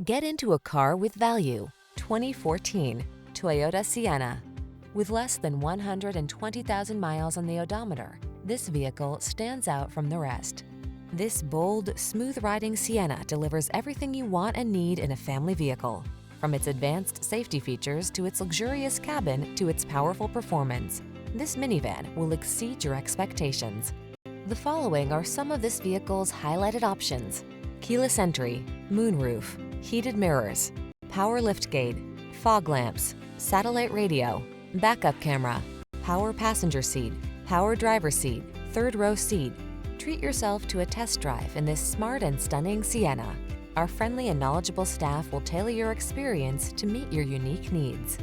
Get into a car with value. 2014 Toyota Sienna. With less than 120,000 miles on the odometer, this vehicle stands out from the rest. This bold, smooth-riding Sienna delivers everything you want and need in a family vehicle. From its advanced safety features to its luxurious cabin to its powerful performance, this minivan will exceed your expectations. The following are some of this vehicle's highlighted options: keyless entry, moonroof, heated mirrors, power liftgate, fog lamps, satellite radio, backup camera, power passenger seat, power driver seat, third row seat. Treat yourself to a test drive in this smart and stunning Sienna. Our friendly and knowledgeable staff will tailor your experience to meet your unique needs.